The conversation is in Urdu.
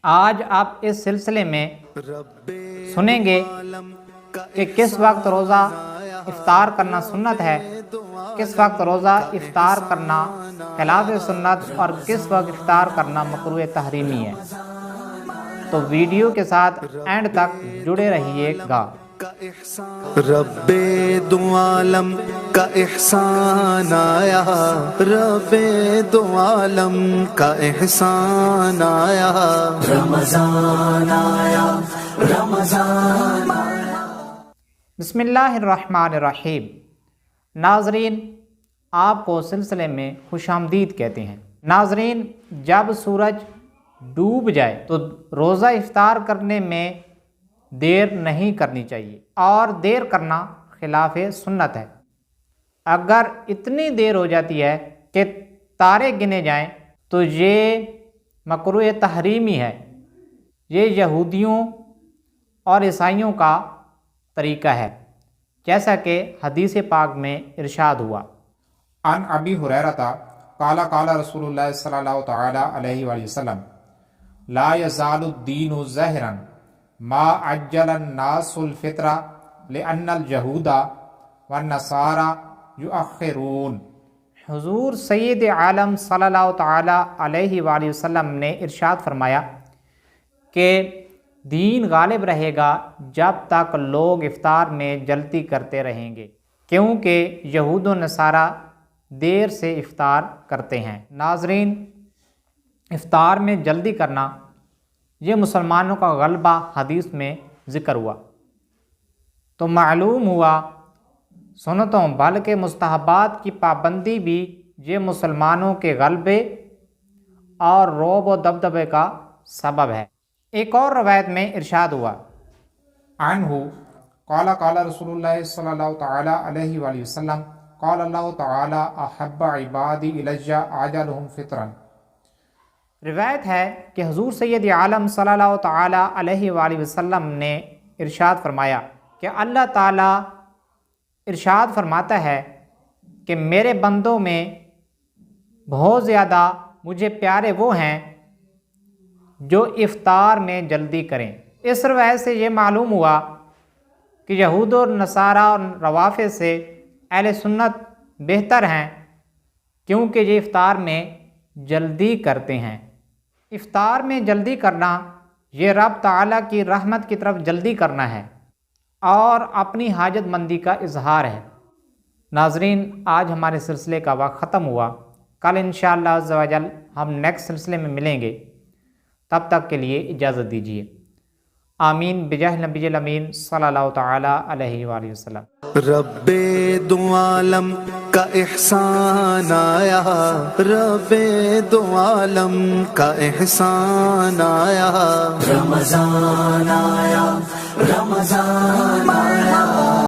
آج آپ اس سلسلے میں سنیں گے کہ کس وقت روزہ افطار کرنا سنت ہے، کس وقت روزہ افطار کرنا خلاف سنت اور کس وقت افطار کرنا مکروہ تحریمی ہے۔ تو ویڈیو کے ساتھ اینڈ تک جڑے رہیے گا۔ رب دو عالم کا احسان آیا، رب دو عالم کا احسان آیا، رمضان آیا، رمضان آیا۔ بسم اللہ الرحمن الرحیم۔ ناظرین، آپ کو سلسلے میں خوش آمدید کہتے ہیں۔ ناظرین، جب سورج ڈوب جائے تو روزہ افطار کرنے میں دیر نہیں کرنی چاہیے، اور دیر کرنا خلاف سنت ہے۔ اگر اتنی دیر ہو جاتی ہے کہ تارے گنے جائیں تو یہ مکروہ تحریمی ہے۔ یہ یہودیوں اور عیسائیوں کا طریقہ ہے، جیسا کہ حدیث پاک میں ارشاد ہوا۔ عن ابی ہریرہ قال قال رسول اللہ صلی اللہ تعالی علیہ وآلہ وسلم لا یزال الدین ظاہرا ما عجل الناس الفطر لأن الجہود والنصارى یؤخرون۔ حضور سید عالم صلی اللہ تعالی علیہ وآلہ وسلم نے ارشاد فرمایا کہ دین غالب رہے گا جب تک لوگ افطار میں جلدی کرتے رہیں گے، کیونکہ یہود و نصارہ دیر سے افطار کرتے ہیں۔ ناظرین، افطار میں جلدی کرنا یہ مسلمانوں کا غلبہ حدیث میں ذکر ہوا، تو معلوم ہوا سنتوں بلکہ مستحبات کی پابندی بھی یہ مسلمانوں کے غلبے اور رعب و دبدبے کا سبب ہے۔ ایک اور روایت میں ارشاد ہوا، عنہ قال قال رسول اللہ صلی اللہ تعالی علیہ وآلہ وسلم قال اللہ تعالی احب عبادی الی عجلہم فطرا۔ روایت ہے کہ حضور سید عالم صلی اللہ تعالی علیہ وآلہ وسلم نے ارشاد فرمایا کہ اللہ تعالیٰ ارشاد فرماتا ہے کہ میرے بندوں میں بہت زیادہ مجھے پیارے وہ ہیں جو افطار میں جلدی کریں۔ اس روایت سے یہ معلوم ہوا کہ یہود و نصارہ اور روافض سے اہل سنت بہتر ہیں، کیونکہ یہ افطار میں جلدی کرتے ہیں۔ افطار میں جلدی کرنا یہ رب تعالیٰ کی رحمت کی طرف جلدی کرنا ہے اور اپنی حاجت مندی کا اظہار ہے۔ ناظرین، آج ہمارے سلسلے کا وقت ختم ہوا۔ کل انشاءاللہ عز و جل ہم نیکسٹ سلسلے میں ملیں گے، تب تک کے لیے اجازت دیجیے۔ آمین بجاہ نبی الامین صلی اللہ تعالی علیہ وآلہ وسلم۔ رب دو عالم کا احسان آیا، رب دو عالم کا احسان آیا، رمضان آیا، رمضان آیا۔